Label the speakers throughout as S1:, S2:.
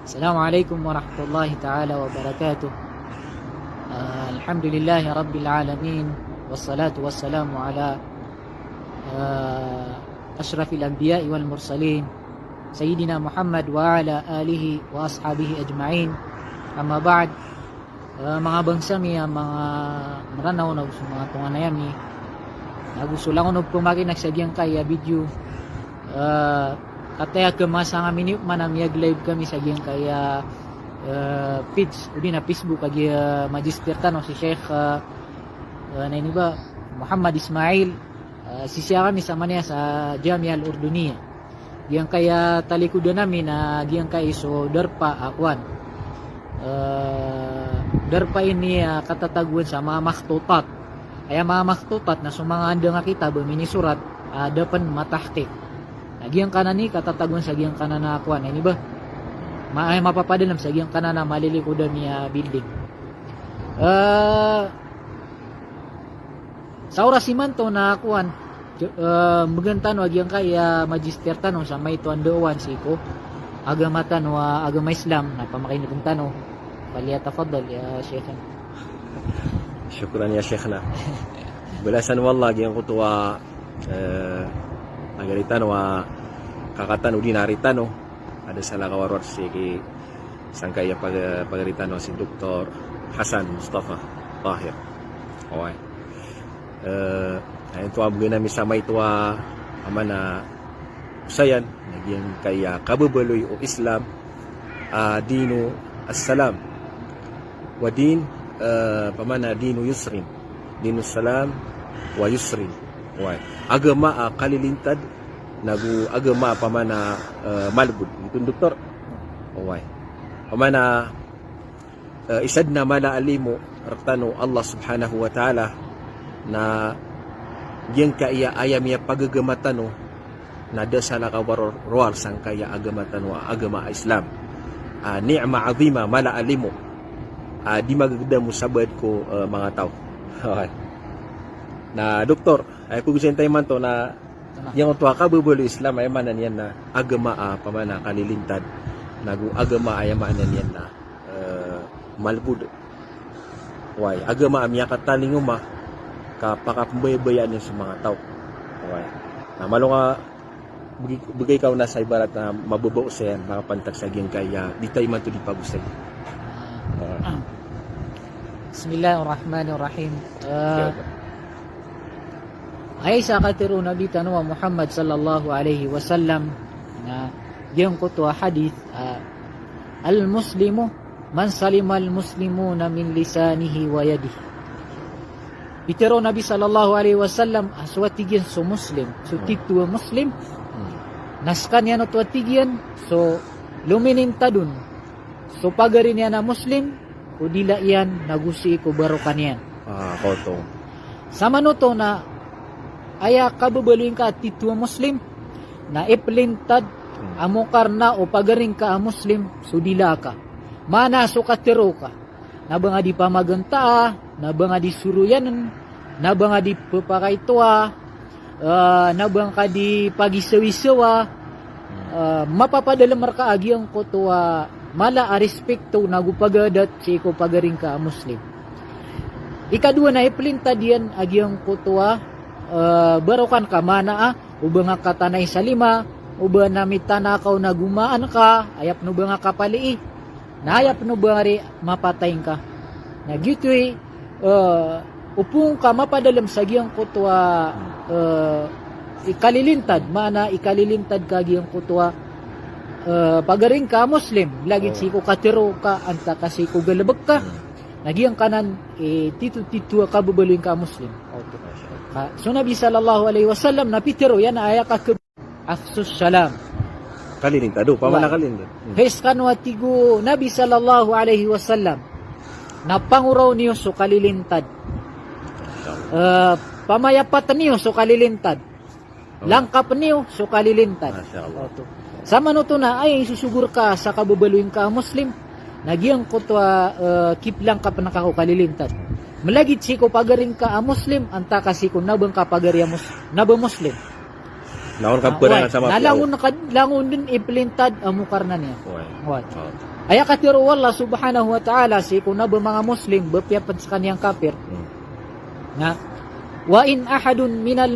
S1: Assalamualaikum warahmatullahi ta'ala wabarakatuh. Alhamdulillahi rabbil alamin. Wassalatu wassalamu ala ashrafil anbiya'i wal mursalin Sayyidina Muhammad wa ala alihi wa ashabihi ajma'in. Amma ba'd. Mga bangsami, mga maranaw na gusto mga tunganayami na gusto lang ko pumaki nagsagyang kaya video kataya kemasa nga minute man ang live kami sagyang kaya page udi na Facebook kagi magister tano si Sheikh na ini ba Muhammad Ismail sisiya kami sama niya sa Jamia Al-Urduniyah yang kaya talikudan namin na giyang kay so darpa akwan darpa ini katataguan sa mga makhtutat kaya mga makhtutat na sumanganda nga kita bumini surat dapan matahqiq giyang kanan ni katataguan sa giyang kanan na akwan ini ba mapapadalam sa giyang kanan na malilikudan niya building sa orasiman to na akwan magantan wag yang kaya magister tanong sa may tuan doan siko agama tanong agama Islam na pamakin kong tanong faliyatafaddal ya Sheikhan.
S2: Syukran ya Sheikhna. Belasan wallah yang kutua agaritan wa kakatan udin haritano ada salah kawarwar si sangkaya pagaritan si Dr. Hasan Mustafa Tahir. Oy. Ito ang namin sa may tuwa amana usayan naging kaya kababaloy o Islam dinu as-salam wa din pamana dinu yusrin dinu salam wa yusrin wa agama kalilintad nagu agama pamana malbud itu doktor wa pamana isadna mala alimu ratano Allah subhanahu wa ta'ala na yang kaya ayam ya pagagamatan nada salah kabar roal sang kaya agamatan wa agama Islam ni'ma azima mala alimu di magagda mo sabad ko mga tao na doktor ay pagusentay man to na yang to kababalo Islam ay manan yan na agama pamana kalilintad nagu agama ay manan yan na malbud way agama amya katalinguma kapakapambayabayan yung sa mga tao. Okay. Malo nga bigay ka na sa ibarat na mababaw sa yan, makapantagsagyan kaya di tayo man ito di pagusay.
S1: Bismillahirrahmanirrahim. Ay sa katiru Nabi tanwa Muhammad sallallahu alaihi wasallam na yung kutwa hadith al-muslimu man salima al-muslimuna min lisanihi wa yadihi. Itero Nabi sallallahu alaihi wasallam aswatigyan so muslim so titwa muslim naskan yan o tigyan so luminintadun so pagarin yan na muslim o dila yan nagusi ko barokan yan
S2: koto
S1: sama no to na aya kababaluin ka titwa muslim na iplintad amukar na o pagarin ka muslim so dila ka mana so katero ka nabanga di pamaganta nabanga di suruyan nabanga di papakaitwa nabanga di pagisawisawa mapapadalam marka agi ang kotwa mala a respekto nagupagadat si ko pagaring ka muslim ikadua na iplinta diyan agi ang kotwa barokan ka mana ubang katanay sa lima uba namitanakaw na gumaan ka ayap no ba nga kapalii nayap no ba nga mapatayin ka nagyutoy upung ka mapadalam sa giyang kutwa ikalilintad mana ikalilintad ka giyang kutwa pagaring ka muslim lagit si ko katero ka anta kasi ko galabag ka nagyang kanan titu kababaluin ka muslim so Nabi sallallahu alaihi wasallam napitero yan aya ka afsus salam
S2: kalilintado pamana kalilintad
S1: kanwa tigo Nabi sallallahu alaihi wasallam na panguraw niyo so kalilintad pamayapatan niyo so kalilintad langkap niyo so kalilintad sama no to na ay susugur ka sa kababaluin ka muslim nagyang kutwa kiplang ka panakako kalilintad malagit si ko pagaring ka muslim anta kasi ko nabang ka pagarya naba muslim
S2: Naon ka perangan sama
S1: Nalangon din iplintad amukar na niya.
S2: Uy.
S1: What?
S2: Oh.
S1: Aya katiro Allah subhanahu wa ta'ala si kuna ba mga Muslim bapyapan sa kaniyang kafir nga wa in ahadun minal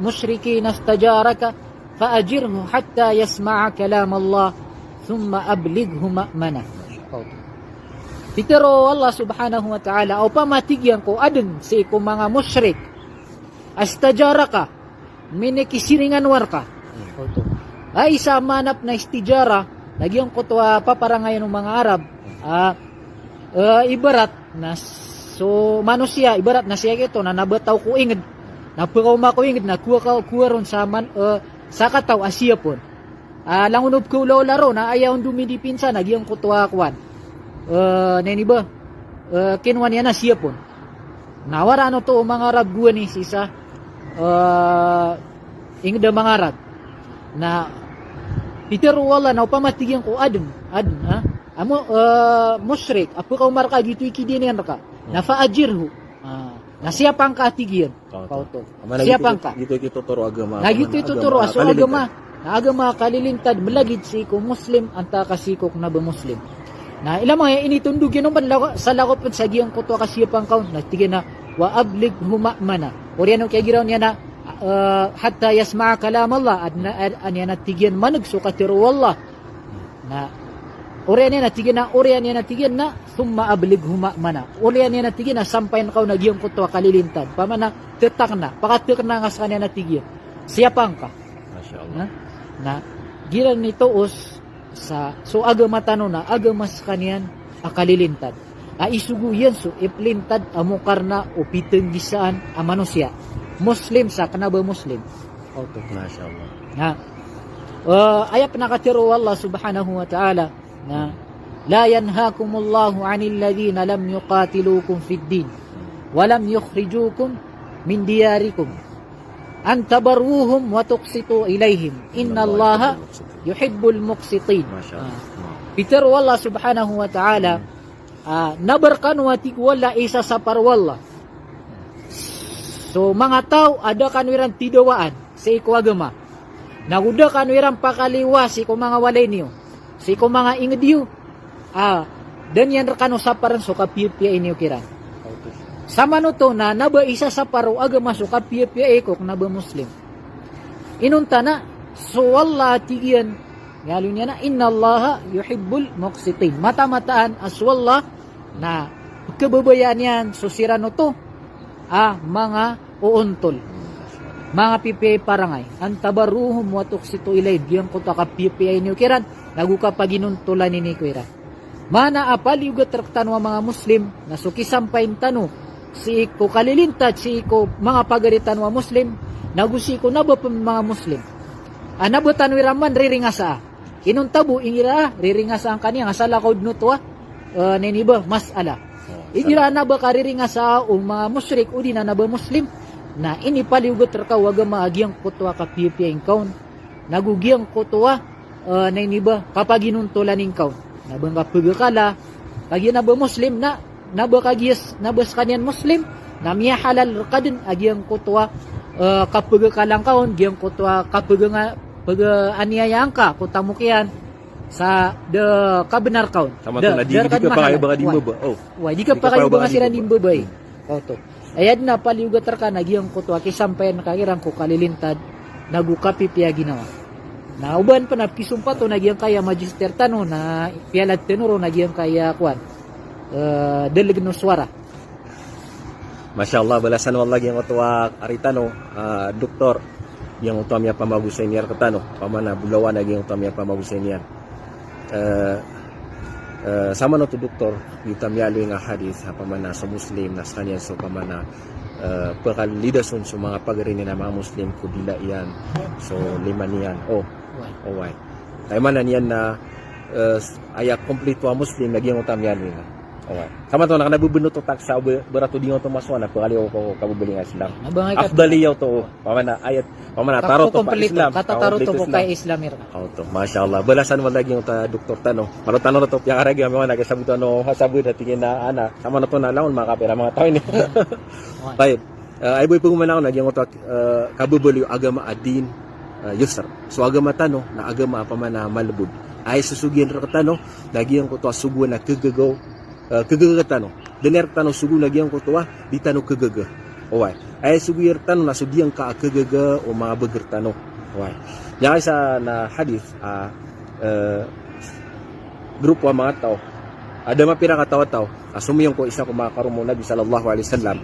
S1: musyrikin istajaraka faajirhu hatta yasma'a kalam Allah thumma ablighu ma'mana. Pitero Allah subhanahu wa ta'ala o pamatigyan ko adun si ko mga musyrik istajaraka minikisiringan warka. Ay sa manap na istijara nagyang ko to paparangay ng mga Arab ibarat na so manusia ibarat na siya ito na nabataw ko ingid na pagaw makuingid na kuha ron sa sa kataw Asia pon langunob ko laro na ayaw dumidipinsa nagyang ko to kwan nani ba kinwan yan na siya pon nawara no to mga Arab gua ni sisa ingid mga Arab na Peter wala na pamatigyan ko adun ha amo musyrik apo ka umarka gitu ikidinian ka na faajirhu na siya pang katigyan pauto siya pang ka
S2: gitu tuturo agama
S1: na gitu tuturo so agama na agama kalilintad malagid si ko muslim anta kasikok na ba muslim na ilang mga initundog yun man sa lakop sa giyang kuto ka siya pang kaun na tigyan na wa ablig huma'mana oriano kaya giraw niya na hatta yasma'a kalam Allah an yana tigyan manag so katiro wallah na orian yana tigyan na thumma ablighu ma'mana orian yana tigyan na sampayan kaw nagyong kuto kalilintad pamana tetak na pakatek na nga sa kanya na tigyan siya pang ka
S2: masyaallah
S1: na giran nito os sa so agama tano na agama sa kanyan akalilintad isuguyan so iplintad amukar na o piteng gisaan a manusia Muslim sa kanaba Muslim.
S2: Masyaallah.
S1: Na ayat nakatiro Allah subhanahu wa ta'ala na la yanhaakumullahu 'anil ladhina lam yuqatilukum fid din wa lam yukhrijukum min diyarikum an tabarruhum wa tuqsitu ilaihim innallaha yuhibbul muqsitin. Peter Allah subhanahu wa ta'ala nabarkan wa tikwala isa sa parwalla. So mga tao ada kanwiran tidawaan sa iko agama. Naguda kanwiran pakaliwa si ko mga walay niyo. Si ko mga ingediyo. Dan yan rakano sa paran so kapiyapya inyo kiran. Sama no to na naba isa sa paro agama so kapiyapya iko naba Muslim. Inunta na so wala tigyan. Ngalo niya na innallaha yuhibbul muqsitin. Mata-mataan as wallah na kababayan yan so sira no to. Mga uuntol mga pipiyay parangay ang tabaruhum wa tuksitu ilay diyan ko ta kapipiyay niyo kiran naguka paginuntulan ni kiran mana apal yuga traktan wa mga Muslim na suki sampain tano si ko kalilintad si ko mga pagaritan wa Muslim nagusi ko naba pa mga Muslim anabutan wiraman riringasa inuntabo ingira riringasa ang kaniya nga sala kaud no to neniba masala Igira na ba kariringa sa mga musyrik o di na ba Muslim na inipaliugot raka waga maagyang kutwa kapipiyang kaun nagugyang kutwa na iniba kapaginuntulan ng kaun nabang kapagakala kagya na ba Muslim na naba kagyas nabas kanyan Muslim na miya halal rakadin agyang kutwa kapagakalang kaun gyang kutwa kapag-anyayang ka kutamukyan sa the kabenar kaun.
S2: Sama to na di ka pa kayo baka di mo ba?
S1: Di ka pa kayo baka sila di mo ba? Auto. Ayad na paliugat ka nagyang ko to akisampayan nakakirang ko kalilintad nagukapi piya ginawa. Na uban pa na kisumpa to nagyang kaya magister tano na pialat tenuro nagyang kaya kwan. Deleg no swara.
S2: Masyaallah balasan wallahi yang otwa aritano doktor yang utamanya pamagusay niya katano pamana bulawan naging utamanya pamagusay niya. Sama no to doktor yutamyalo nga hadis pamana sa Muslim na kanyan so pamana pagkalidason sa mga pagarin na mga Muslim kudila iyan so lima niyan why tayo man niyan na ayak complete wa Muslim nagyang utamyalo nga sama to nakanabubunot to tak sa berato dingo to maswana pagaliw ko kabubuling Islam afdaliyaw to pamana ayat pamana tarot to pa Islam
S1: katataro to ko kay Islamir
S2: auto masyaallah balasan mo lagi yung doktor tano malo tanong na to piang aragi mo na kasabu to no hasabu da tingin na ana sama na to na laon mga kapira mga tao ni tayo ay boy pagumanaw nagyang to kabubuliw agama adin yusr. So agama tano na agama apa man na malabud. Ay susugian ra tano nagiyan ko to sugu na kegagaw tano. Dener tano sugu nagiyan ko to di tano kegaga. Oway. Ay suguir tano na sugiyan ka kegaga o mga beger tano. Oway. Yang sa na hadith grupo ang mga tao ada mapira ka tao asumiyong ko isa ko mga karumo Nabi sallallahu alaihi wasallam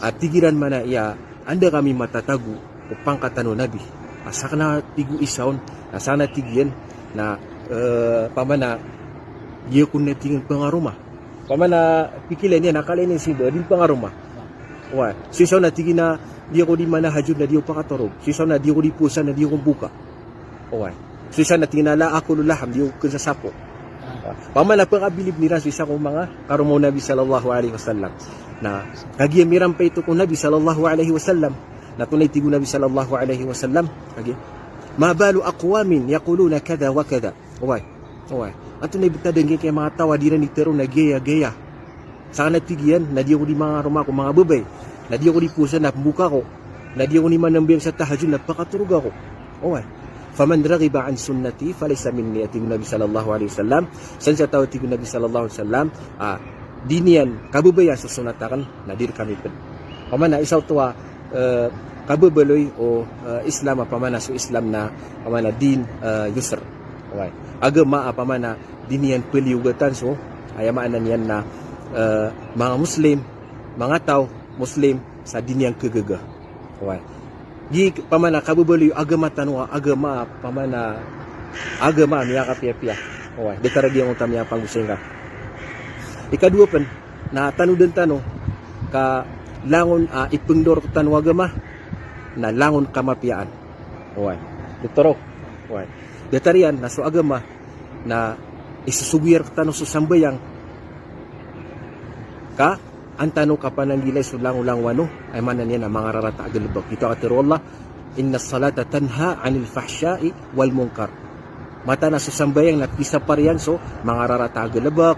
S2: at tigiran man na iya anda kami matatagu upang katano Nabi asakna tigu isaon asana tigian na pamana dia kun tingin pengaruma pamana pikilan niya nakalinin sido din pengaruma wa sisaw na tigina dia ko di mana hajud na dia pakatorog sisaw na dia ko di pusa na dia ko buka wa sisaw na tinala ako lulaham dia ko sa sapo pamana pangabilib ni Rasul sa mga karumo Nabi sallallahu alaihi wasallam na kagiyamiran pa ito kung Nabi sallallahu alaihi wasallam na tunay tigo Nabi sallallahu alaihi wasallam kagi ma balu aqwamin yaquluna kada wa kada oway ato na ibutadang kay mga tawa dira ni tero na geya sana tigiyan na di ko di mga ruma ko mga babay na di ko di pusa na buka ko na di ko ni manambiyang sa tahajjud na pakaturog ako oway faman raghiba an sunnati falaysa minni atigu Nabi sallallahu alaihi wasallam san sa tawo tigu Nabi sallallahu alaihi wasallam dinian kabubayan sa sunatakan nadir kami pen pamana isaw tuwa kabubaloy o Islam pamana so Islam na pamana din yusr okay agama pamana dinian peliugatan so ayamaan niyan na mga Muslim mga tao Muslim sa dinian kegaga okay di pamana kabubaloy agama tanwa agama pamana agama niya kapia-pia okay detaragi ang utamya pangusenga ikadua pen na tanudan tano ka langon ipengdor tanwa agama na langon kamapiaan okay ditoro okay detarian na so agama na isusugir tano so sambayang ka antano kapanangilay so lang wano ay manan yan ang mga rarata agalubak ito katiro Allah inna salata tanha anil fahsya'i wal munkar mata na susambayang na pisa pariyan so mga rarata agalubak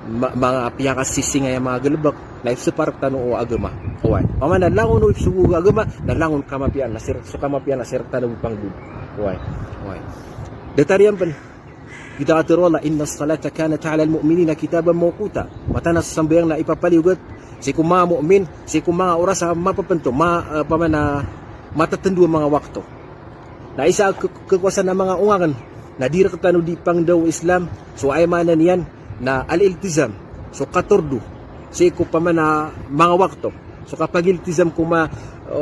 S2: mga piyakasising ay mga agalubak na ipsiparap tano o agama oy pamana langon o ipsugu agama na langon kamapian na sir so kamapian na sir tano panggud oy detarian pen kita katiro Allah inna salata kanat 'ala al-mu'minina kitaban mawquta matana sa sambayang na ipapaliugat si kuma mu'min si kuma oras sa mapapento pamana matatendu mga wakto na isa kekuasaan ng mga ungangan na dira katano di pang daw Islam so ay manan yan na al-iltizam so katordu si ko pamana mga wakto so kapag iltizam kuma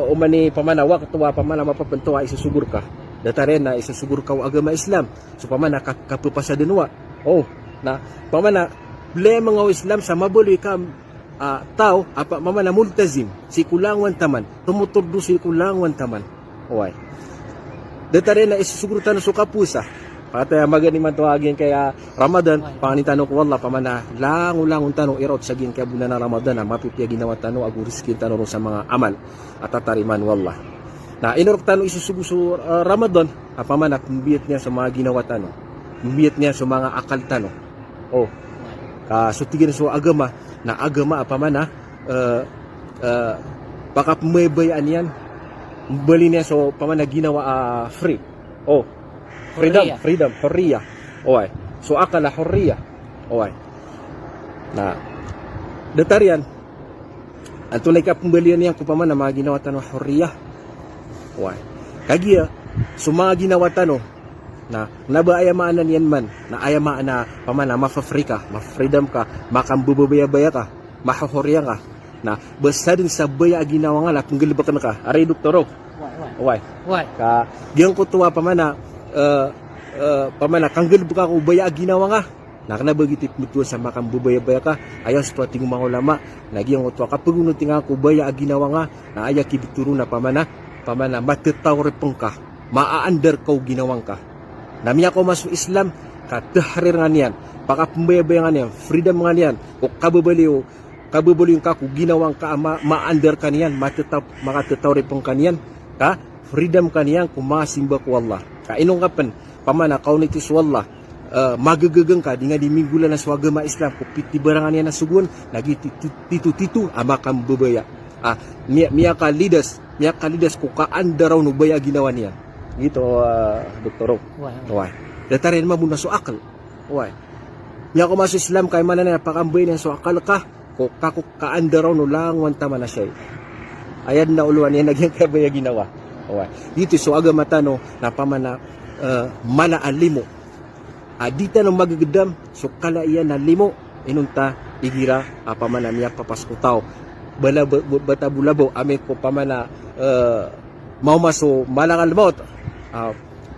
S2: umani pamana wakto pamana mapapento ay susugur ka dataren na isusugur ka agama Islam so pamana kapupasa dinwa na pamana ble mga Islam sa mabuloy ka tao apa mamana multazim si kulangwan taman tumuturdo si kulangwan taman oy dataren na isusugur tan so kapusa patay magani man tuwagin kaya Ramadan panganitano ko wala pamana langon tanong irot sa gin kaya bulan na Ramadan na mapipya ginawa tanong aguriskin tanong sa mga amal at tatariman wala na inorok tanong isusugo sa Ramadan apamana kumbiyat niya sa mga ginawa tanong kumbiyat niya sa mga akal tanong sutigin so agama na agama apamana baka pumaybayan yan bali niya so pamana ginawa free freedom hurriya oy so akala hurriya oy na detarian ang tunay ka pembelian niya kupamana mga ginawa tanong hurriya oy kagiya so mga ginawa tanong na nabaayamanan yan man na ayamaan na pamana ma-free ka ma-freedom ka makambubabaya ka mahahurya ka na basta din sa baya ginawa nga na kung gilibakan ka aray doktoro oy ka diyan ko tuwa pamana pamana kanggel buka ko baya ginawa nga nakanabagitip mutuan sa makambubaya ka ayaw sa tuwa tingong mga ulama nagyang ko tuwa kapag unuting ako baya ginawa nga na ayaw kibituro na pamana matitawre pong ka maaandar ka ginawang ka namiya ko masu Islam katahrir nga niyan baka pumbayabaya nga niyan freedom nga niyan o kababaliw ka kung ginawang ka maandar ka niyan makatitawre pong ka niyan ka freedom ka niyan kung masimba ko Allah kainong kapan pamana kaunitis wallah magagagang ka di nga di minggulan na swagama Islam kung pitibarangan niya na sugun nagi titu amakam bubaya Miya ka leaders ko kaanda raw no baya ginawa niya. Gitu, Dr. Why? Datarin mo na so akal. Why? Miya ko masuk Islam kay mana na pakambay na so akal ka. Ko kaanda raw no lang wanta man na siya. Ayan na uluan niya nagyang kabaya ginawa. Why? Dito so agama tano na pamana mala alimo. Dita no magagdam so kala iyan na limo inunta igira pamana miya papaskutaw. Bata bulabo ame ko pamana mau maso malangal maut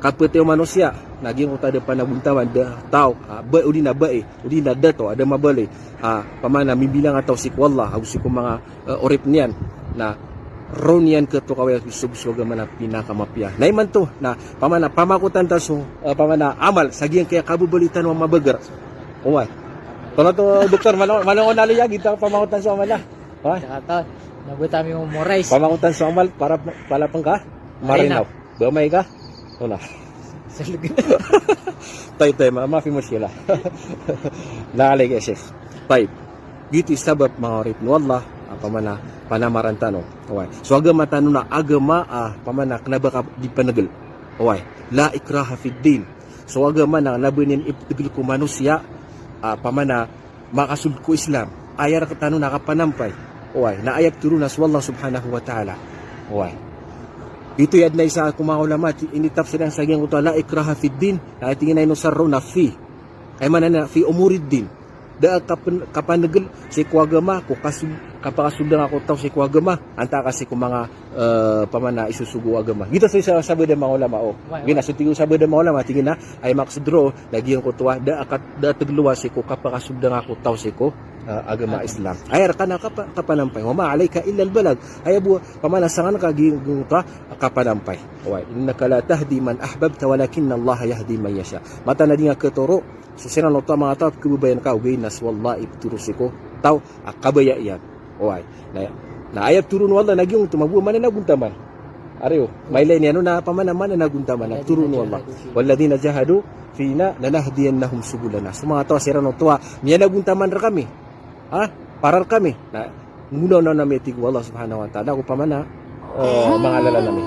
S2: kapete manusia naging uta de panabuntawan de tao udi na dato ada mabali pamana mibilang ataw si wallah agus ko mga orip niyan na ronian ke to kaway subsuga mana pinakamapya naiman to na pamana pamakutan ta so pamana amal sagiang kaya kabubalitan wa mabeger uway tono to doktor manong nalo ya kita pamakutan so amala
S1: Kata, nabuta mi mo morais.
S2: Pamakutan sa amal para pengka marinaw. Bamay ka? Una. Tay maafi mo sila. Naalay ka chef. Tay. Gitu sabab mga orip no Allah pamana panamaran tano. Okay. So agama tano na agama pamana knaba ka di panagel. Okay. La ikraha fid din. So agama na nabunin ibtigil ko manusia pamana makasud ko Islam. Ayar ka tano nakapanampay. Uway, na ayat turun nas wallah subhanahu wa ta'ala. Uway. Ito yad na isa kumang ulama, initap silang sa ganyang utala, ikraha fid din, na tingin na inusarro na fi. Ay manana, fi umurid din. Da kapanagal, si kuagama, kapakasudang ako tao si kuagama, anta kasi kung mga pamana isusugo agama. Gito sa sabi ng mga ulama, gina, so tingin sabi ng mga ulama, tingin na, ay maksudro, nagyang ko tuwa, da tagluwa si ko, kapakasudang ako tao si ko, agama Islam. Ayar kana kapanampay. Wa ma alayka illa albalag. Ayabu pamanasangan ka ginguta kapanampay. Wa innaka la tahdi man ahbabta walakinna Allah yahdi man yasha. Mata na dinga ketoro sisiran lo mga tao kubayan ka ugay nas wallahi turusiko taw akabaya yan. Wa na ayat turun wallah nagiung tumabu man naguntaman. Ariyo, may line ano na pamanaman na naguntaman na turun wallah. Walladina jahadu fina lanahdiyannahum subulana. Mga tao siran lo tuwa miya naguntaman ra kami. Parar kami na ngunaw na namitig wallah subhanahu wa ta'ala ko pamana mga lala namin